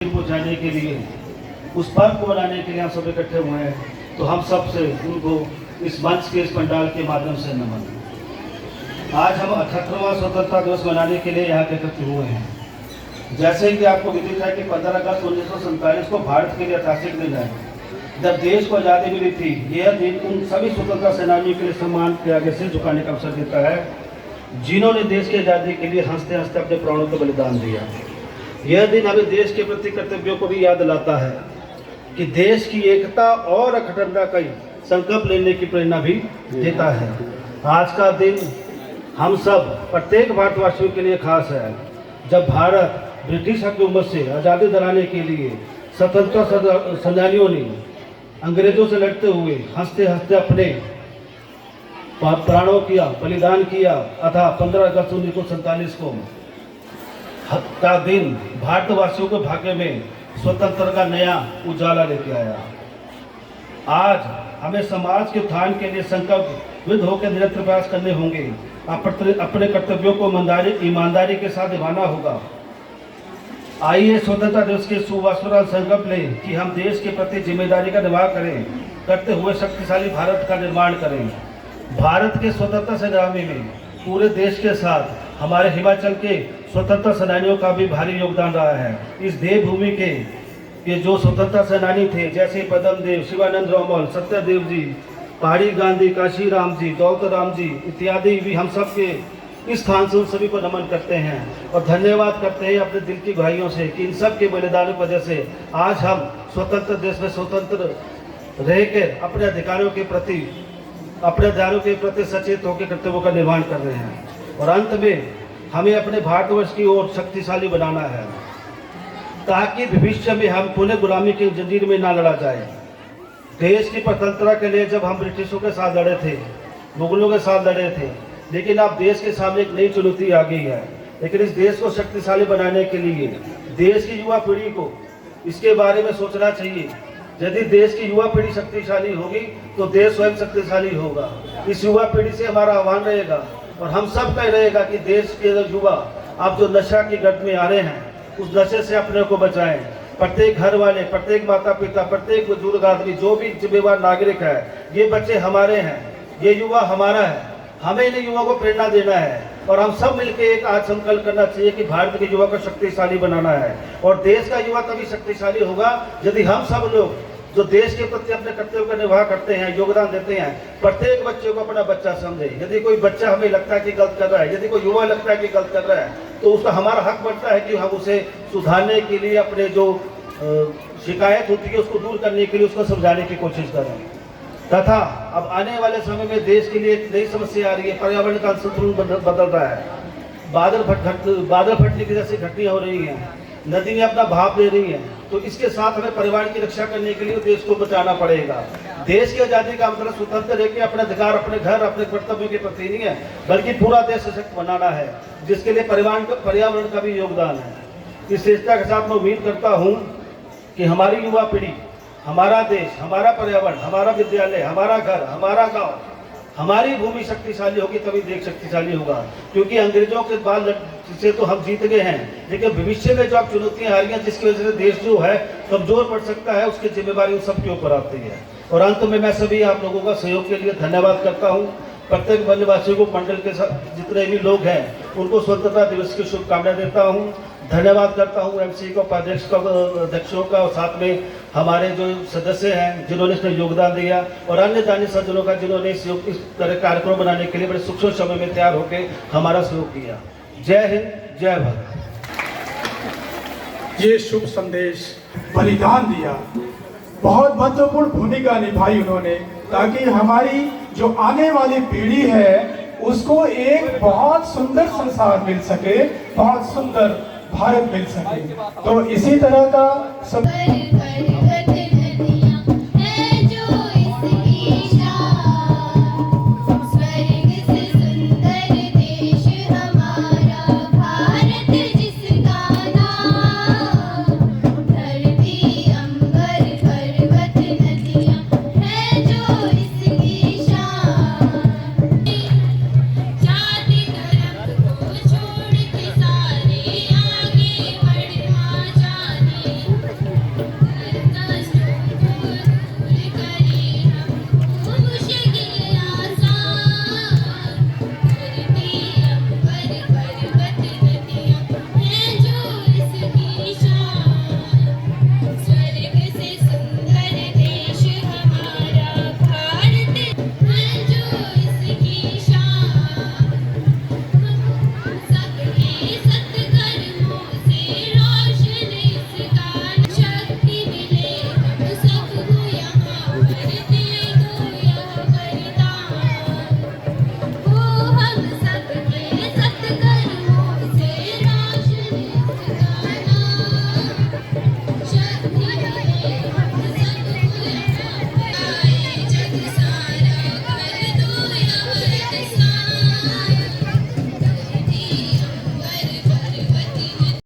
पहुँचाने के लिए, उस पर्व को मनाने के लिए हम सब इकट्ठे हुए हैं। तो हम सब से उनको इस मंच के, इस पंडाल के माध्यम से नमन। आज हम 78वां स्वतंत्रता दिवस मनाने के लिए यहाँ एकत्र हुए हैं। जैसे कि आपको विदित है कि 15 अगस्त 1947 को भारत के लिए ऐतिहासिक दिन है, जब देश को आज़ादी मिली थी। यह दिन उन सभी स्वतंत्रता सेनानियों के लिए सम्मान के आगे से झुकाने का अवसर देता है, जिन्होंने देश की आज़ादी के लिए हंसते हंसते अपने प्राणों को बलिदान दिया। यह दिन हमें देश के प्रति कर्तव्यों को भी याद दिलाता है कि देश की एकता और अखंडता का संकल्प लेने की प्रेरणा भी देता है। आज का दिन हम सब प्रत्येक भारतवासियों के लिए खास है, जब भारत ब्रिटिश हुकूमत से आज़ादी दिलाने के लिए स्वतंत्रता सेनानियों ने अंग्रेजों से लड़ते हुए हंसते हंसते अपने प्राणों किया, बलिदान किया। अतः 15 अगस्त 1947 को का दिन भारतवासियों के भाग्य में स्वतंत्रता का नया उजाला लेके आया। आज हमें समाज के उत्थान के लिए संकल्पबद्ध होकर निरंतर प्रयास करने होंगे। अपने कर्तव्यों को ईमानदारी के साथ निभाना होगा। आइए स्वतंत्रता दिवस के शुभ अवसर पर संकल्प लें कि हम देश के प्रति जिम्मेदारी का निर्वाह करते हुए शक्तिशाली भारत का निर्माण करें। भारत के स्वतंत्रता संग्रामी में पूरे देश के साथ हमारे हिमाचल के स्वतंत्रता सेनानियों का भी भारी योगदान रहा है। इस देवभूमि के जो स्वतंत्रता सेनानी थे, जैसे पद्मदेव, शिवानंद रोमल, सत्यदेव जी, पहाड़ी गांधी, काशीराम जी, दौलत राम जी इत्यादि भी हम सब के इस स्थान से उन सभी को नमन करते हैं और धन्यवाद करते हैं अपने दिल की गहराइयों से कि इन सब के बलिदान की वजह से आज हम स्वतंत्र देश में स्वतंत्र रहकर अपने अधिकारों के प्रति सचेत होकर कर्तव्यों का निर्वहन कर रहे हैं। और अंत में हमें अपने भारतवर्ष की ओर शक्तिशाली बनाना है, ताकि भविष्य में हम पुनः गुलामी की जंजीर में ना लड़ा जाए। देश की स्वतंत्रता के लिए जब हम ब्रिटिशों के साथ लड़े थे, मुगलों के साथ लड़े थे, लेकिन अब देश के सामने एक नई चुनौती आ गई है। लेकिन इस देश को शक्तिशाली बनाने के लिए देश की युवा पीढ़ी को इसके बारे में सोचना चाहिए। यदि देश की युवा पीढ़ी शक्तिशाली होगी तो देश स्वयं शक्तिशाली होगा। इस युवा पीढ़ी से हमारा आह्वान रहेगा और हम सब का रहेगा कि देश के युवा अब जो नशा की गट में आ रहे हैं, उस नशे से अपने को बचाएं। प्रत्येक घर वाले, प्रत्येक माता पिता, प्रत्येक बुजुर्ग आदमी, जो भी जिम्मेवार नागरिक है, ये बच्चे हमारे हैं, ये युवा हमारा है। हमें इन युवा को प्रेरणा देना है और हम सब मिलकर एक आज संकल्प करना चाहिए कि भारत के युवा को शक्तिशाली बनाना है। और देश का युवा तभी शक्तिशाली होगा यदि हम सब लोग जो देश के प्रति अपने कर्तव्य का निर्वाह करते हैं, योगदान देते हैं, प्रत्येक बच्चे को अपना बच्चा समझे। यदि कोई बच्चा हमें लगता है कि गलत कर रहा है, यदि कोई युवा लगता है कि गलत कर रहा है, तो उसका हमारा हक बनता है कि हम उसे सुधारने के लिए, अपने जो शिकायत होती है उसको दूर करने के लिए उसको समझाने की कोशिश करें। तथा अब आने वाले समय में देश के लिए एक नई समस्या आ रही है, पर्यावरण का संतुलन बदल रहा है। बादल फटने की जैसी घटनाएं हो रही हैं, नदियाँ अपना भाव दे रही हैं। तो इसके साथ हमें परिवार की रक्षा करने के लिए देश को बचाना पड़ेगा। देश की आज़ादी का मतलब स्वतंत्र रहकर अपने अधिकार, अपने घर, अपने कर्तव्यों के प्रति नहीं है, बल्कि पूरा देश सशक्त बनाना है, जिसके लिए पर्यावरण का भी योगदान है। इस चेष्टा के साथ मैं उम्मीद करता हूँ कि हमारी युवा पीढ़ी, हमारा देश, हमारा पर्यावरण, हमारा विद्यालय, हमारा घर, हमारा गाँव, हमारी भूमि शक्तिशाली होगी तभी देश शक्तिशाली होगा। क्योंकि अंग्रेजों के बाद से तो हम जीत गए हैं, लेकिन भविष्य में जो अब चुनौतियां आ रही हैं, जिसकी वजह से देश जो है कमजोर पड़ सकता है, उसकी जिम्मेदारी उन सबके ऊपर आती है। और अंत में मैं सभी आप लोगों का सहयोग के लिए धन्यवाद करता हूँ। प्रत्येक वन्यवासियों को, मंडल के जितने भी लोग हैं, उनको स्वतंत्रता दिवस की शुभकामनाएं देता हूँ। धन्यवाद करता हूँ एमसी को, अध्यक्षों का, और साथ में हमारे जो सदस्य हैं जिन्होंने इसमें योगदान दिया, और अन्य दानी सज्जनों का जिन्होंने इस तरह कार्यक्रम बनाने के लिए बड़े सूक्ष्म समय में तैयार होकर हमारा सहयोग किया। जय हिंद, जय भारत। ये शुभ संदेश, बलिदान दिया, बहुत महत्वपूर्ण भूमिका निभाई उन्होंने, ताकि हमारी जो आने वाली पीढ़ी है उसको एक बहुत सुंदर संसार मिल सके, बहुत सुंदर भारत मिल सके। तो इसी तरह का सब